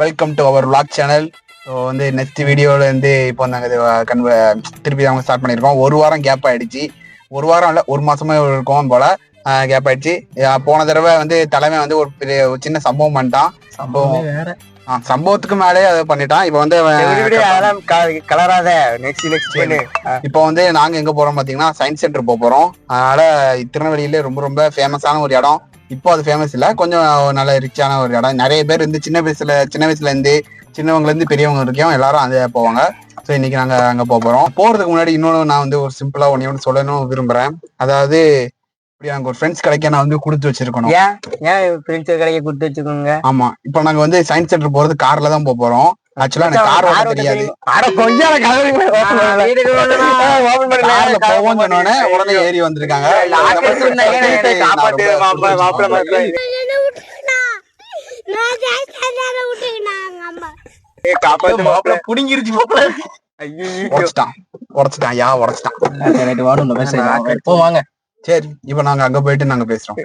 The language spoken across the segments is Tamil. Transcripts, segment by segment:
வெல்கம் டு அவர் vlog சேனல். ஸோ வந்து நெக்ஸ்ட் வீடியோவில் வந்து இப்போ நாங்கள் திருப்பி அவங்க ஸ்டார்ட் பண்ணியிருக்கோம். ஒரு வாரம் கேப் ஆயிடுச்சு. ஒரு வாரம் இல்லை, ஒரு மாசமே இருக்கும் போல கேப் ஆயிடுச்சு. போன தடவை வந்து தலைமை வந்து ஒரு சின்ன சம்பவம் பண்ணிட்டான். சம்பவத்துக்கு மேலே அதை பண்ணிட்டான். இப்போ வந்து கலராத இப்போ வந்து நாங்க எங்க போறோம் பாத்தீங்கன்னா சயின்ஸ் சென்டர் போறோம். அதனால திருநெல்வேலியில ரொம்ப ரொம்ப ஃபேமஸான ஒரு இடம். இப்போ அது ஃபேமஸ் இல்ல, கொஞ்சம் நல்ல ரிச்சான ஒரு இடம். நிறைய பேர் இருந்து சின்ன வயசுல இருந்து சின்னவங்கல இருந்து பெரியவங்க வரைக்கும் எல்லாரும் அங்கே போவாங்க. ஸோ இன்னைக்கு நாங்க அங்க போறோம். போறதுக்கு முன்னாடி இன்னொன்று நான் வந்து ஒரு சிம்பிளா ஒன்னு சொல்லணும் விரும்புறேன். அதாவது அங்க ஒரு ஃப்ரெண்ட்ஸ் கிடைக்க நான் வந்து கொடுத்து வச்சிருக்கணும். ஆமா, இப்போ நாங்க வந்து சயின்ஸ் சென்டர் போறது கார்ல தான் போறோம். ஆக்சுவலா எனக்கு கார் ஓட்ட தெரியாது. உடனே ஏறி வந்திருக்காங்க. சரி, இப்ப நாங்க அங்க போயிட்டு நாங்க பேசுறோம்.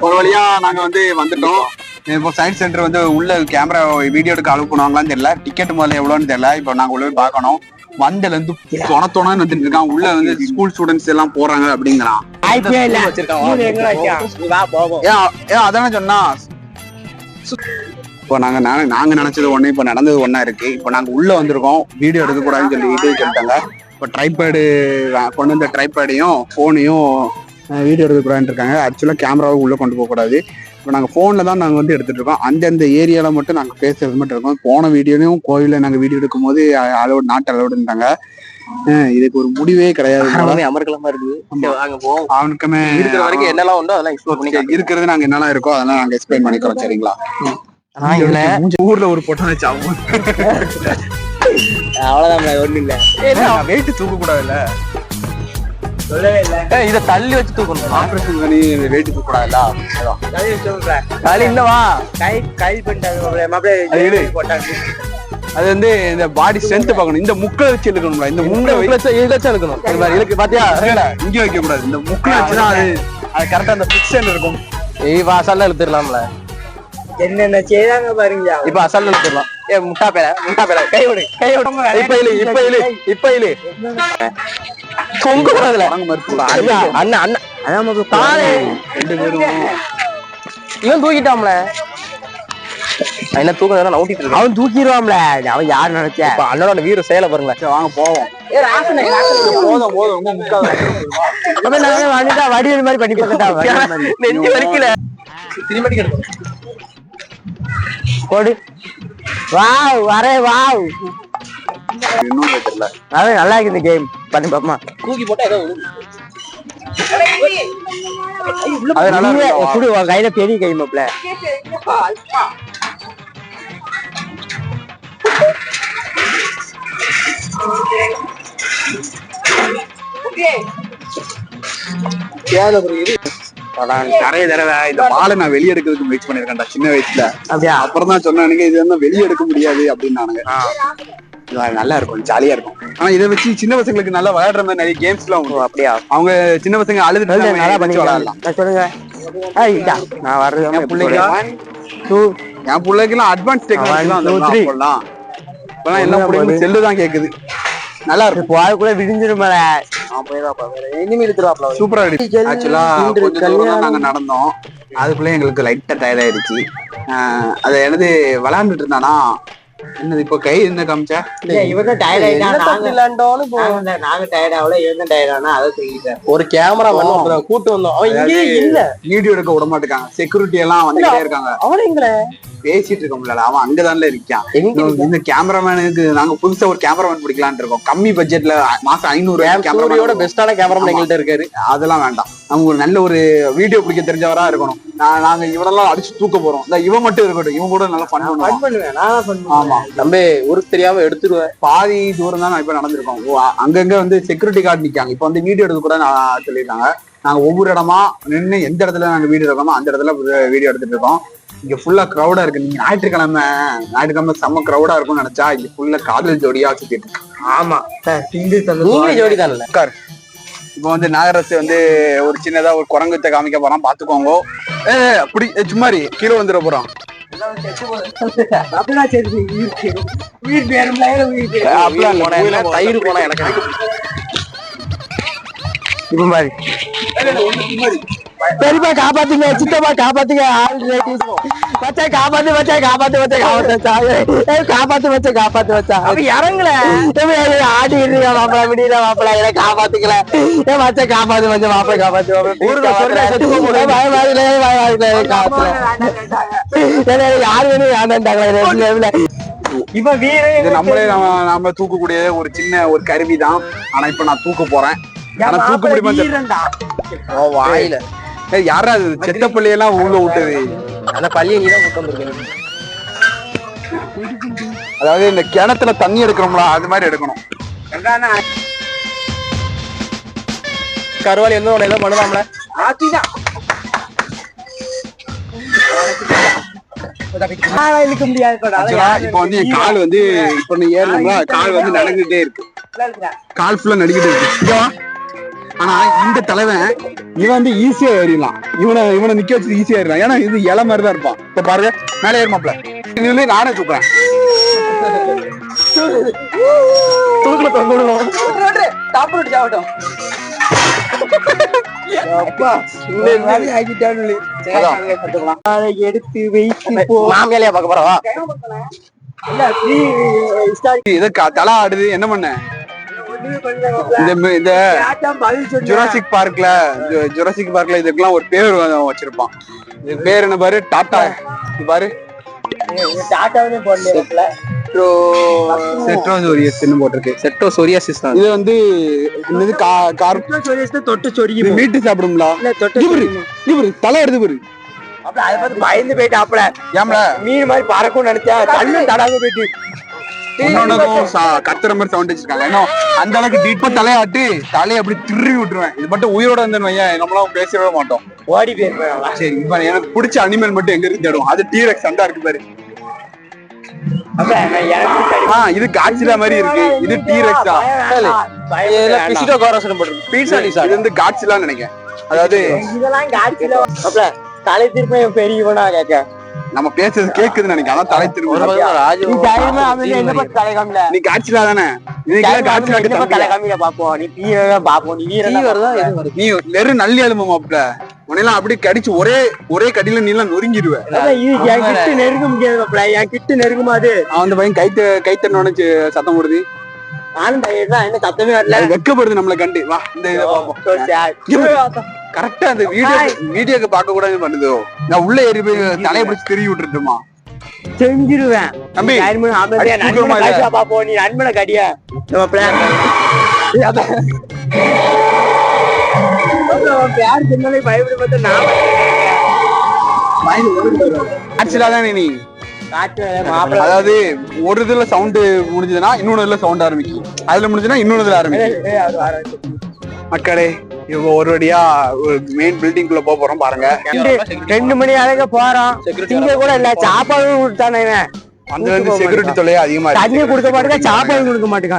ஒரு வழியா நாங்க வந்து வந்துட்டோம். இப்போ சயின்ஸ் சென்டர் வந்து உள்ள கேமரா வீடியோ எடுக்க அலோவ் பண்ணுவாங்களான்னு தெரியல. டிக்கெட் முதல்ல எவ்வளோன்னு தெரியல. இப்போ நாங்க உள்ள போய் பார்க்கணும். வண்டல இருந்து தொணத்தோணன்னு வந்துட்டு இருக்கான். உள்ள வந்து ஸ்கூல் ஸ்டூடெண்ட்ஸ் எல்லாம் போறாங்க அப்படிங்கிறான். அதானே சொன்னா. இப்போ நாங்க நினைச்சது ஒண்ணு, இப்போ நடந்தது ஒண்ணா இருக்கு. இப்போ நாங்க உள்ள வந்திருக்கோம். வீடியோ எடுக்க கூடாதுன்னு சொல்லிட்டாங்க. இப்போ ட்ரைபேடு கொண்டு வந்த ட்ரைபேடையும் போனையும் வீடியோ எடுக்கக்கூடாதுன்னு இருக்காங்க. ஆக்சுவலாக கேமராவை உள்ளே கொண்டு போகக்கூடாது. இப்போ நாங்கள் ஃபோனில் தான் நாங்கள் வந்து எடுத்துகிட்டு இருக்கோம். அந்தந்த ஏரியாவில் மட்டும் நாங்கள் பேசுறது மட்டும் இருக்கோம். போன வீடியோலையும் கோயிலில் நாங்கள் வீடியோ எடுக்கும் போது அலோடு நாட் அலோடுன்றாங்க. இதுக்கு ஒரு முடிவே கிடையாது. அமர்க்கலமா இருக்குது. அவனுக்குமே வரைக்கும் என்னெல்லாம் உண்டோ அதெல்லாம் எக்ஸ்ப்ளோர் பண்ணி இருக்கிறது நாங்கள் என்னெல்லாம் இருக்கோ அதெல்லாம் நாங்கள் எக்ஸ்பிளைன் பண்ணிக்கிறோம். சரிங்களா? ஊர்ல ஒரு பொட்டை வச்சு அவ்வளவுதான், ஒண்ணு இல்ல. வெயிட் தூக்க கூடாதுல்ல, சொல்லவே இல்ல. இத தள்ளி வச்சு தூக்கணும். ஆபரேஷன் பண்ணி வெயிட் தூக்க கூடாதுல்ல. தள்ளி இல்லவா, கை பண்ணிட்டாங்க போட்டாங்க. அது வந்து இந்த பாடி ஸ்ட்ரென்த் பார்க்கணும். இந்த முக்கை வச்சு இழுக்கணும்ல. இந்த முக்கை வச்சு இழுக்கணும். இழுக்கு பாத்தியா, இங்கே வைக்க கூடாது. இந்த முக்கை வச்சுதான் அது கரெக்டா அந்த பிக்சர் இருக்கும். அசல்ல இழுத்துடலாம்ல. என்னென்ன செய்யறாங்க பாருங்க. இப்ப அசல்ல இழுத்துடலாம். முட்டா பேர கையோடு இப்ப இழு கொங்கு போறதுல அண்ணா இவன் தூக்கிட்டாம்ல. என்ன தூக்க நவுட்டிட்டு இருக்கு. அவன் தூக்கிடுவான்ல. அவன் யாரு நினைச்சா? அண்ணனோட வீர செயலை பாருங்களேன். வாங்க போவோம். வடிவேல் மாதிரி பண்ணி பார்த்தா நெஞ்சு வரைக்கல. திரும்பி கிடைக்கும். வாவ் வரே வாவ். அது நல்லா இருக்கு இந்த கேம். பண்ணி பாப்பமா. தூக்கி போட்டா ஏதோ அது நல்லா குடு. கையில பெரிய கை மாப்ள. நிறைய தடவை இந்த பாலை நான் வெளியே எடுக்கிறதுக்கு முயற்சி பண்ணிருக்கேன்டா சின்ன வயசுல. அப்புறம் தான் சொன்னானுங்க இது வந்து வெளியே எடுக்க முடியாது அப்படின்னானுங்க. நல்லா இருக்கும், ஜாலியா இருக்கும். ஆனா இதை வச்சு சின்ன பசங்களுக்கு நல்லா விளையாடுற மாதிரி நிறைய கேம்ஸ் எல்லாம் வரும். அப்படியா? அவங்க சின்ன பசங்க அழுதுட்டு நல்லா பண்ணி விளையாடலாம். சொல்லுங்க. நான் வர்றது என் பிள்ளைக்கு எல்லாம் அட்வான்ஸ் டெக்னாலஜி எல்லாம் என்ன செல்லுதான் கேக்குது. நல்லா இருக்கும். போய் கூட விடிஞ்சிருமே. சூப்பரா இருக்கு. ஆக்சுவலா நாங்க நடந்தோம். அதுக்குள்ள எங்களுக்கு லைட்டா டயர்ட் ஆயிடுச்சு. அது என்னது விளையாண்டுட்டு இருந்தானா என்னது இப்ப கை என்ன காமிச்சா இவன் டயர்ட் ஆயிட்டான். நாங்க டயர்ட் ஆகல, இவன் டயர்ட் ஆனா அதை தூக்கிட்டேன். ஒரு கேமரா கூட்டு வந்தோம். அவன் இங்கே இல்ல, வீடியோ எடுக்க விட மாட்டேங்காங்க. செக்யூரிட்டி எல்லாம் வந்துட்டே இருக்காங்க. அவன் எங்க பேசிட்டு இருக்க முடியல. அவன் அங்கதான்ல இருக்கான். இந்த கேமராமேனுக்கு நாங்க புதுசா ஒரு கேமராமேன் பிடிக்கலான்னு இருக்கோம். கம்மி பட்ஜெட்ல மாசம் 500 கேமராவோட பெஸ்டான கேமராமேன் எங்கள்கிட்ட இருக்காரு. அதெல்லாம் வேண்டாம். நமக்கு ஒரு நல்ல ஒரு வீடியோ பிடிக்க தெரிஞ்சவரா இருக்கணும். நாங்க இவனெல்லாம் அடிச்சு தூக்க போறோம். இவன் மட்டும் இருக்கட்டும். இவன் கூட நல்லா பண்ணுவேன். ஆமா நம்ம ஊருக்கு தெரியாம எடுத்துருவேன். பாதி தூரம் தான் நான் இப்ப நடந்திருக்கோம். அங்கங்க வந்து செக்யூரிட்டி கார்டு நிக்காங்க. இப்ப வந்து வீடியோ எடுக்க கூட நான் சொல்லியிருக்காங்க. நாங்க ஒவ்வொரு இடமா நின்று எந்த இடத்துல நாங்க வீடியோ எடுக்கணுமோ அந்த இடத்துல வீடியோ எடுத்துட்டு இருக்கோம். இங்க ஃபுல்லா கிரௌடா இருக்கு. நீங்க ஞாயிற்றுக்கிழமை செம்ம கிரௌடா இருக்கும்னு நினைச்சா இங்க ஃபுல்லா காதல் ஜோடியா சுத்திட்டு இருக்கு. ஆமா ஜோடி தான். இப்போ வந்து நாகரசு வந்து ஒரு சின்னதா ஒரு குரங்குத்தை காமிக்க போறான். பாத்துக்கோங்க. அப்படி சும்மாரி கீழே வந்துட போறான். அப்படின்னா சரி வீட்டு தயிர் போனா எனக்கு இப்ப மாதிரி பெரியப்பா காப்பாத்துங்க, சித்தப்பா காப்பாத்துங்க, வச்சா காப்பாத்து வச்சா காப்பாத்து வச்சா காப்பாத்து வச்சா காப்பாத்து வச்சா இறங்கல ஆடி இருக்க மாப்பிள விடிய மாப்பிள எனக்கு காப்பாத்துக்கல வச்சா காப்பாத்து வச்ச மாப்பிள காப்பாத்து யாரு வேணும் வேண்டாண்டாங்களா இப்ப வீர நம்மளே நம்ம தூக்கக்கூடிய ஒரு சின்ன ஒரு கருவி தான். ஆனா இப்ப நான் தூக்க போறேன். ஆனா தூக்க முடியுமா வாயில யாராவது செத்த பள்ளியெல்லாம் உள்ள விட்டது? அந்த பள்ளியை நீதான் கூட்டம் இருக்கு. அதாவது இந்த கிணத்துல தண்ணி எடுக்கிறோம்ல அது மாதிரி எடுக்கணும். கருவாளி வந்து உன ஏதோ பண்ணுவாம்ல ஆத்திதான் இழுக்க முடியாது. இப்ப வந்து என் கால் வந்து இப்ப நீ ஏறணும்ல கால் வந்து நடந்துட்டே இருக்கு. கால் ஃபுல்லா நடிக்கிட்டே இருக்கு. ஆனா இந்த தலைவன் இவன் வந்து ஈஸியா ஏறிடலாம். இவனை நிக்க வச்சு ஈஸியா ஏறலாம். ஏன்னா இது இலை மாதிரிதான் இருப்பான். இப்ப பாருங்க மேலே ஏறுமாப்ல. இதுல நானே தூக்குறேன். எடுத்து வைத்து மாமியாலையா பார்க்க போறவா இது தலை ஆடுது. என்ன பண்ண இந்த ஜுராசிக் பார்க்ல இதுக்கெல்லாம் ஒரு பேர் வச்சிருப்பான். இது பேர் என்ன பாரு? டாடா. இது பாரு செட்ரோசோரியாசிஸ் தான். இது வந்து மீட்டு சாப்பிடும்ல. தலை எடுத்து பாரு. பயந்து போயிட்டாப்ல. ஏம்ல மீன் மாதிரி பறக்கும் நினைச்சா தண்ணி தடாங்க போயிட்டு கத்துற மாதிரி சவுண்ட் வச்சிருக்காங்க. இன்னும் அந்த அளவுக்கு டீப்பா தலையாட்டு தலையை அப்படி திருவி விட்டுருவேன். இது மட்டும் உயிரோட இருந்தேன்னு வையன் நம்மளாம் பேசவே மாட்டோம். ஓடி போயிருப்பேன். சரி இப்ப எனக்கு பிடிச்ச அனிமல் மட்டும் எங்க இருந்து தேடும். அது டீரெக்ஸ் அண்டா இருக்கு பாரு. இது காட்சிலா மாதிரி இருக்கு. இது டீரெக்ஸ் தான். இது வந்து காட்சிலான்னு நினைக்கிறேன். அதாவது தலை திருப்ப பெரியவனா கேட்க நம்ம பேசுறது கேக்குதுன்னு நினைக்கிறேன். ஆனா தலை திரும்ப நீ காட்சிலா தானே? நீ வெறும் நல்லி எலும்பு மாப்பிள உன்னெல்லாம் அப்படி கடிச்சு ஒரே கடியில நீ எல்லாம் நொறுங்கிடுவேன். நெருங்க முடியாது. என் கிட்ட நெருங்குமாது அந்த பையன் கைத்தன்னு உடனே சத்தம் போடுது. என்ன சத்தமே வரல. வெக்கப்படுது நம்மளை கண்டு. வா இந்த இதை பார்ப்போம். கரெக்டா அந்த வீடியோக்கு பார்க்க கூடாது பண்ணுதோ. நான் உள்ள ஏறி போய் தலையை பிடிச்சி திரும்பி விட்டுட்டுமா செஞ்சிருவேன். தம்பி பாப்போம். நீ நண்பனை கடியா யாரு சின்ன பயப்பட பார்த்து நான் நீ அதாவது ஒரு இதுல சவுண்ட் முடிஞ்சதுன்னா இன்னொன்னு இதுல சவுண்ட் ஆரம்பிக்கும். அதுல முடிஞ்சதுன்னா இன்னொன்னு இதுல ஆரம்பிக்கும். மக்களே இப்போ ஒரு வழியா ஒரு மெயின் பில்டிங் குள்ள போறோம் பாருங்க. 2 மணி ஆக போறோம். இங்க கூட இல்ல சாப்பாடு கொடுத்தானே. அந்த வந்து செக்யூரிட்டி தொல்லையா அதிகமா இருக்கு. தண்ணி கொடுக்க மாட்டேங்க, சாப்பாடு கொடுக்க மாட்டேங்க.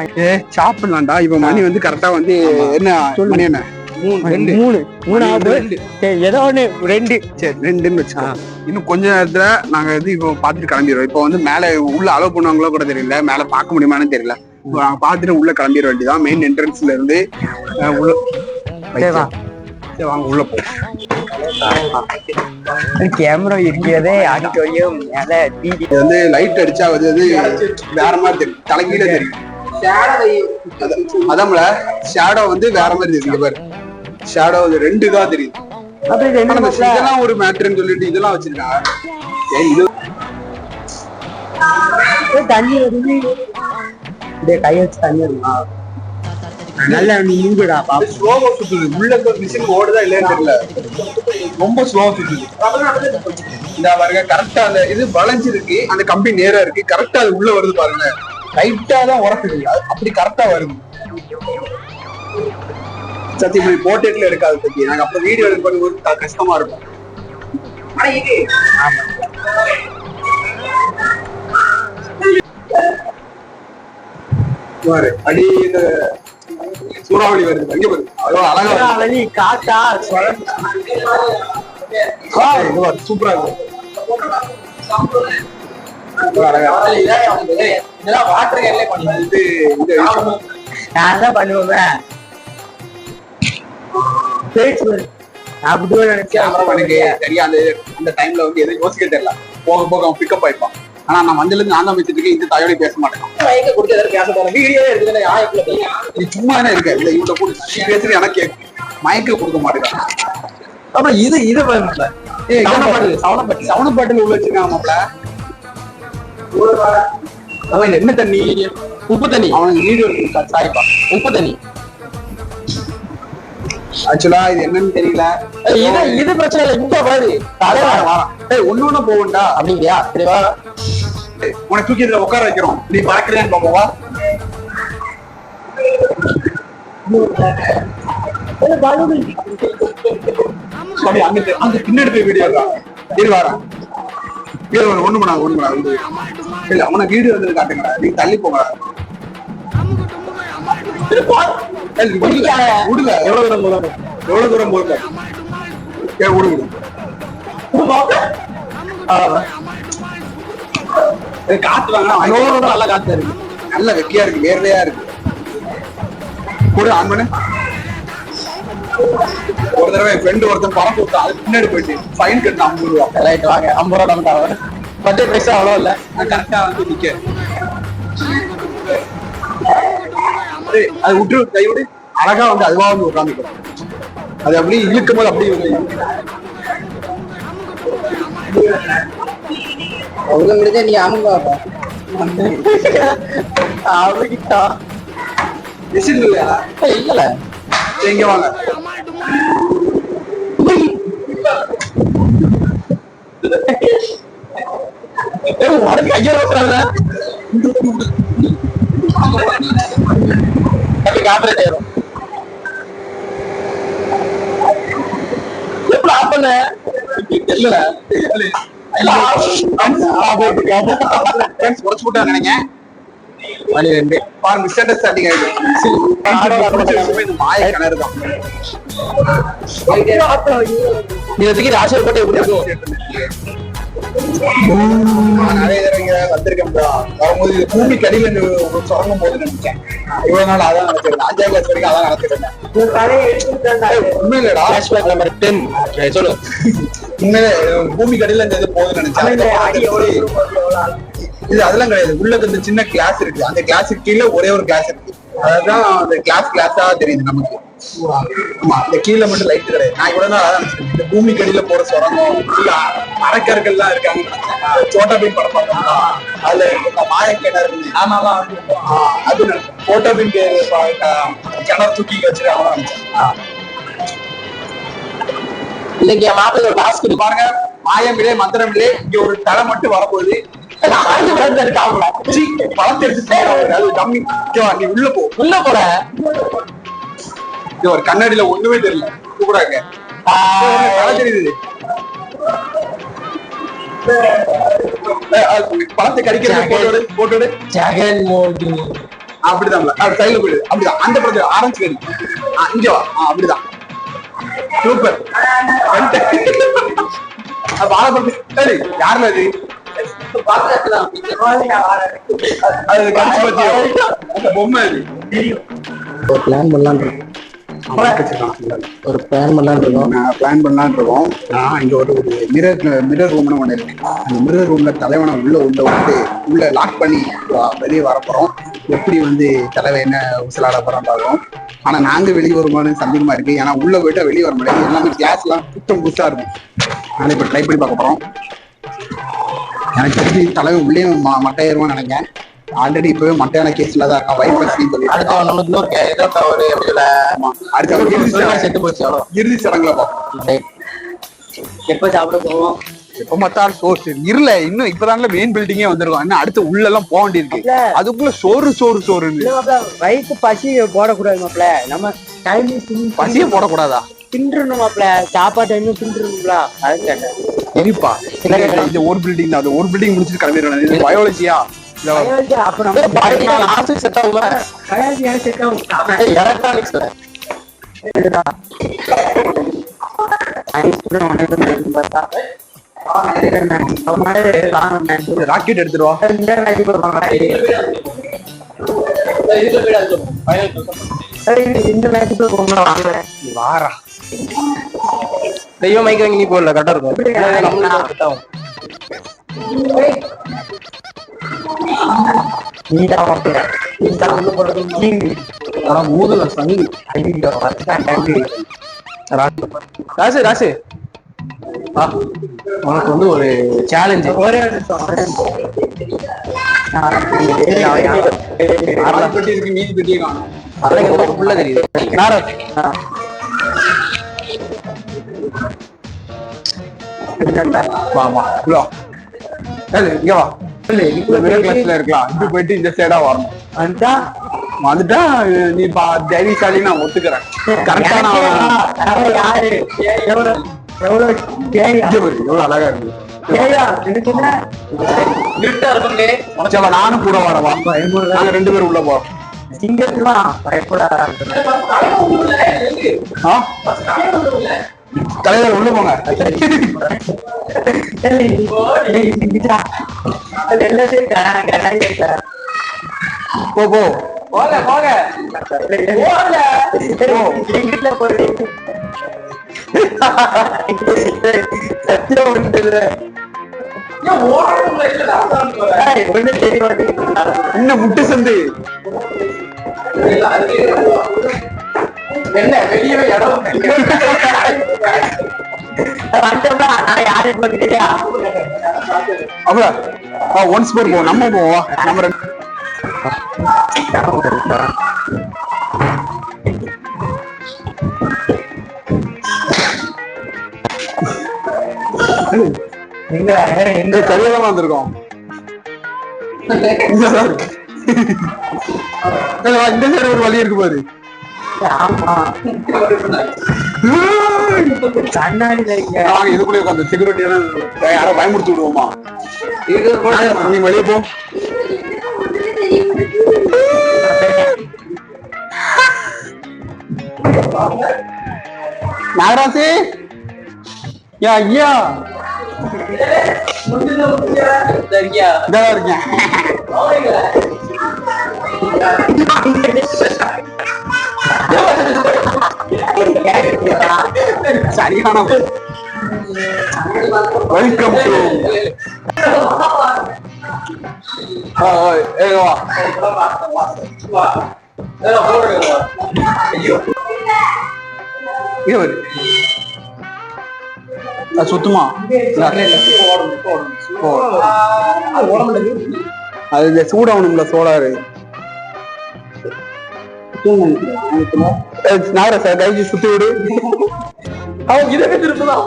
சாப்பிடலாம்டா. இப்ப மணி வந்து கரெக்டா வந்து என்ன மணி என்ன 3 ஏதோ ஒண்ணு 2 சரி 2ன்னு வச்சுக்கோ. இன்னும் கொஞ்ச நேரத்துல நாங்க வந்து இப்போ பாத்துட்டு கிளம்பிடுவோம். இப்போ வந்து மேல உள்ள அலோவ் பண்ணுவாங்களோ கூட தெரியல. மேல பார்க்க முடியுமான்னு தெரியல. நாங்க பாத்துட்டு உள்ள கிளம்பிட வேண்டியதான். மெயின் என்ட்ரன்ஸ்ல இருந்து வாங்க உள்ள போ. கேமரா இருக்கிறதே ஆடிட்டோரியம் வந்து லைட் அடிச்சா வந்து வேற மாதிரி தெரியும். தலைகீழ தெரியும். அதான்ல ஷேடோ வந்து வேற மாதிரி தெரியுது பாரு. ஷேடோ 2 தான் தெரியுது. இதெல்லாம் ஒரு மேட்டர்ன்னு சொல்லிட்டு இதெல்லாம் வச்சிருக்காங்க. தண்ணி கை வச்சு தண்ணி வருமா? நல்ல நீ இங்குடா பாப்பா. ஸ்லோவா சுத்துது. உள்ள மிஷின் ஓடுதா இல்லையான்னு தெரியல. ரொம்ப ஸ்லோவா சுத்துது. இந்த பாருங்க கரெக்டா அந்த இது வளைஞ்சிருக்கு. அந்த கம்பி நேரா இருக்கு. கரெக்டா அது உள்ள வருது பாருங்க. லைட்டா தான் உரக்குது. அப்படி கரெக்டா வருது. சத்தியமணி போர்ட்ரேட்ல எடுக்காது பத்தி நாங்க அப்ப வீடியோ எடுக்கும்போது கஷ்டமா இருக்கும். ஆனா இது அடி இந்த சூறாவளி வருது. அங்கே வருது. அழகா காத்தா சூப்பரா இருக்கும். இதெல்லாம் வாட்டர் கேன்ல பண்ணி நான் தான் பண்ணுவேன். அப்படியே நினைச்சேன் எனக்கு தெரியாது. அந்த டைம்ல வந்து எதுவும் யோசிக்க தெரியல. போக போக அவன் பிக்கப் ஆயிப்பான். ஆனா நான் வண்டில இருந்து நான் தான் வச்சிட்டு இருக்கேன். இந்த தாயோட பேச மாட்டேன். மயக்க கொடுத்து எதாவது பேச போறேன். வீடியோவே எடுத்துக்கல. நீ சும்மா தானே இருக்க. இல்ல இவட கூட பேசுறது எனக்கு கேட்கும். மயக்க கொடுக்க மாட்டேன். அப்புறம் இது பண்ணல. சவணப்பாட்டில் உள்ள வச்சிருக்கான் மாப்ள. அவன் என்ன தண்ணி? உப்பு தண்ணி. அவனுக்கு வீடியோ சாய்ப்பா. உப்பு தண்ணி. ஆக்சுவலா இது என்னன்னு தெரியல. இது பிரச்சனை இல்லை. இங்க பாரு ஒண்ணு போகண்டா அப்படிங்கியா? சரிவா, உனக்கு தூக்கி இதுல உட்கார வைக்கிறோம். நீ பறக்கிறேன்னு பாப்போவா? அந்த பின்னாடி போய் வீடியோ ஒண்ணு பண்ணா இல்ல அவனை வீடியோ வந்து காட்டுங்க. நீ தள்ளி போங்க. விடுங்க. எவ்வளவு தூரம் போகுது? காத்து வாங்க. நல்லா காத்து இருக்கு. நல்ல வெக்கையா இருக்கு. வேர்வையா இருக்கு. கூட ஆன் பண்ணு. ஒரு தடவை என் ஃப்ரெண்டு ஒருத்தன் பணம் கொடுத்தான். அது பின்னாடி போயிட்டு ஃபைன் கட்டினா 50 ரூபா. ரைட், வாங்க 50 ரூபா நம்ம பட்ஜெட் பைசா அவ்வளோ இல்ல. நான் கரெக்டா வந்து நிக்க. அது விட்டு கை விடு. அழகா வந்து அதுவா வந்து உட்காந்துக்கிறோம். அது அப்படியே இழுக்கும் போது அப்படியே அவங்க முடிஞ்ச நீ அமுங்க அவகிட்டா இல்ல. எங்க வாங்க. எப்படி ஆஃப் பண்ண தெரியல. உடச்சு விட்டா நினைக்கிறேன். மிஸ் அண்டர்ஸ்டாண்டிங் ஆயிடுச்சு. மாய கிணறு தான். நிறைய தடவை வந்திருக்கேன். வரும்போது பூமி கடியில சுரங்கம் போது நினைச்சேன். இவ்வளவு நாள் அதான் நினைச்சிருந்தேன். 5ஆம் கிளாஸ் வரைக்கும் அதான் நினைச்சிருந்தேன். உண்மையிலடா நம்பர் 10 சொல்லு. உண்மையிலே பூமி கடியில இந்த இது போகுதுன்னு நினைச்சேன். இது அதெல்லாம் கிடையாது. உள்ள இந்த சின்ன கிளாஸ் இருக்கு. அந்த கிளாஸுக்கு கீழே ஒரே ஒரு கிளாஸ் இருக்கு. அதான் அந்த கிளாஸா தெரியுது நமக்கு. ஆமா, இந்த கீழே மட்டும் லைட் கிடையாது. நான் இவ்வளவு நாள் அதான் இந்த பூமி கடியில போற சுரங்கம் அரைக்கர்கள் எல்லாம் இருக்காங்க. சோட்டா பீன் படம் பார்த்தோம்னா அதுல மாய கிணறு அது சோட்டா பீன் கிணறு தூக்கி வச்சிருக்காங்க. இன்னைக்கு என் மாப்பிள்ளை ஒரு டாஸ்க் பாருங்க. மாயமிலே மந்திரமிலே இங்க ஒரு தலை மட்டும் வரப்போகுது. பழத்தை எடுத்து நீ உள்ள போ. உள்ள போற ஒரு கண்ணாடியில ஒண்ணுமே தெரியல. கூப்பிடாங்க தெரியுது. பழத்தை கடிக்கிறது போட்டோடு ஜெகன் மோடி அப்படிதான். சைடுல போயிடுது. அப்படிதான் அந்த படத்துல ஆரஞ்சு கறி இங்க அப்படிதான். சூப்பர். வாழைப்பழத்து யாருல அது பொம்மை ஒரு பிளான் பண்ணலான் இருக்கோம். பிளான் பண்ணலான் இருக்கோம். இங்க ஒரு மிரர் ரூம்னு ஒண்ணு இருக்கு. அந்த மிரர் ரூம்ல தலைவனை உள்ள வந்து உள்ள லாக் பண்ணி வெளியே வரப்போறோம். எப்படி வந்து தலைவன் என்ன உசலாட போறோம் பார்ப்போம். ஆனா நாங்க வெளியே வருமானு சந்தேகமா இருக்கு. ஏன்னா உள்ள போயிட்டா வெளியே வர முடியாது. எல்லாமே கிளாஸ் எல்லாம் புத்தம் புதுசா இருக்கும். நான் இப்ப ட்ரை பண்ணி பார்க்க போறோம். எனக்கு தெரிஞ்சு தலைவன் உள்ளே மட்டையருவான்னு நினைக்கிறேன். ஆல்ரெடி இப்பவே மட்டையான கேஸ்ல தான் இருக்கான். இறுதி சடங்குல பார்ப்போம். எப்ப சாப்பிட போவோம்? எப்ப பார்த்தாலும் சோறு இருல. இன்னும் இப்பதான்ல மெயின் பில்டிங்கே வந்திருக்கோம். இன்னும் அடுத்து உள்ள எல்லாம் போக வேண்டியிருக்கு. அதுக்குள்ள சோறு வயிற்று பசி போடக்கூடாது மாப்ள. நம்ம டைம் பசியே போடக்கூடாதா? தின்றணும் மாப்ள. சாப்பாடு இன்னும் தின்றணும்ல. அது கேட்டேன். சரிப்பா. இந்த ஒரு பில்டிங் தான். அது ஒரு பில்டிங் முடிச்சுட்டு கிளம்பிடுவேன். இது பயாலஜியா? ராக்கெட் எடுத்துருவா. இந்த மேட்சுக்கு வாரா தெய்வம் மைக்கு வாங்கி நீ போடல கரெக்டா இருக்கும். ராசு ராசு உனக்கு வந்து ஒரு சேலஞ்சு. ஒரே மீதி பெட்டியே காணும். உள்ள தெரியுது. இருக்கலாம் இப்படி போயிட்டு இந்த சைடா வரணும். வந்துட்டா நீ தைரியசாலி நான் ஒத்துக்கிறேன். கரெக்டான எவ்வளவு அழகா இருக்கு. நானும் கூட வரவா? நாங்க 2 பேரும் உள்ள போறோம். தலைவர் உள்ள போங்க. போ போ இன்னும் முட்டு சந்து என்ன வெளியே இடம் ஒன்ஸ் போர் போவோம். நம்ம போவோம். நம்ம எங்க சரியாதான் வந்திருக்கோம். இந்த சைடு ஒரு வழி இருக்கு பாரு. இதுக்குள்ளே உட்காந்து செக்யூரிட்டி யாரும் பயமுறுத்தி விடுவோமா? நீ வெளியே போ. நாகராசி ஐயா இருக்கேன். சரியான வெல்கம் டு சுத்தமா அது சூடாகணும்ல சோலாரு. நாகராசா கைக்கு சுத்தி விடு. அவன் இதை திருப்பதான்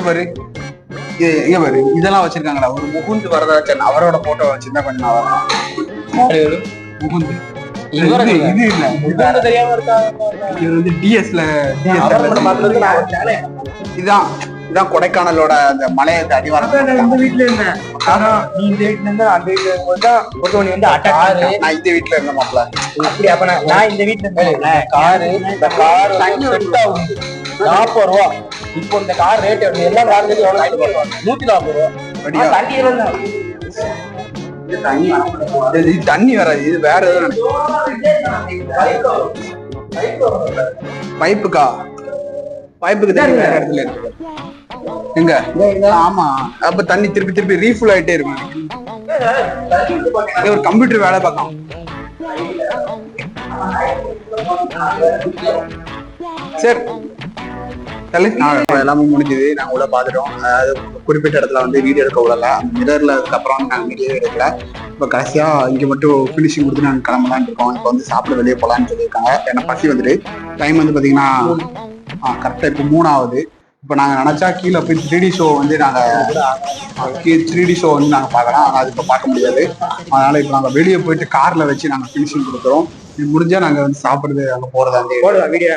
பாரு. பாரு இதெல்லாம் வச்சிருக்காங்களா? ஒரு முகுந்து வரதாச்சன் அவரோட போட்டோ வச்சிருந்தா கொஞ்சம் நல்லா முகுந்து. இது இல்ல வந்து டிஎஸ்ல இதான் இதான் கொடைக்கானலோட அந்த மலையை அடிவாரம். வீட்டுல இருந்தேன். நீ இந்த வீட்டுல இருந்தா அந்த வீட்டுல வந்து நான் இந்த வீட்டுல இருந்தேன் மாப்பிள்ள. அப்படி அப்ப நான் இந்த வீட்டுல இருந்தேன். காரு இந்த கார் 40 ரூபா. இப்போ இந்த கார் ரேட் எல்லா காரும் எவ்வளவு? 140 ரூபா. தண்ணி வராது. இது வேற பைப்புக்கா? பைப்புக்கு தண்ணி வேற இடத்துல இருக்கு. எங்க? ஆமா. அப்ப தண்ணி திருப்பி திருப்பி ரீஃபுல் ஆயிட்டே இருக்கும். ஒரு கம்ப்யூட்டர் வேலை பார்க்கலாம். சரி எல்லாமே முடிஞ்சது. நாங்க உள்ள பாத்துட்டோம். அதாவது குறிப்பிட்ட இடத்துல வந்து வீடியோ எடுக்க விடல. மிரர்ல அதுக்கப்புறம் நாங்க வீடியோ எடுக்கல. இப்ப கடைசியா இங்க மட்டும் பினிஷிங் கொடுத்து நாங்க கிளம்பலான்னு இருக்கோம். இப்ப வந்து சாப்பிட வெளியே போலான்னு சொல்லியிருக்காங்க. ஏன்னா பசி வந்துட்டு டைம் வந்து பாத்தீங்கன்னா கரெக்டா இப்போ 3 இப்ப நாங்க நினைச்சா கீழே போய் 3D ஷோ வந்து நாங்க 3D ஷோ வந்து நாங்க பாக்கலாம். ஆனா அது இப்ப பார்க்க முடியாது. அதனால இப்ப நாங்க வெளியே போயிட்டு கார்ல வச்சு நாங்க பினிஷிங் கொடுக்குறோம். முடிஞ்சா நாங்க வந்து சாப்பிடுறது அங்க போறதா வீடியோ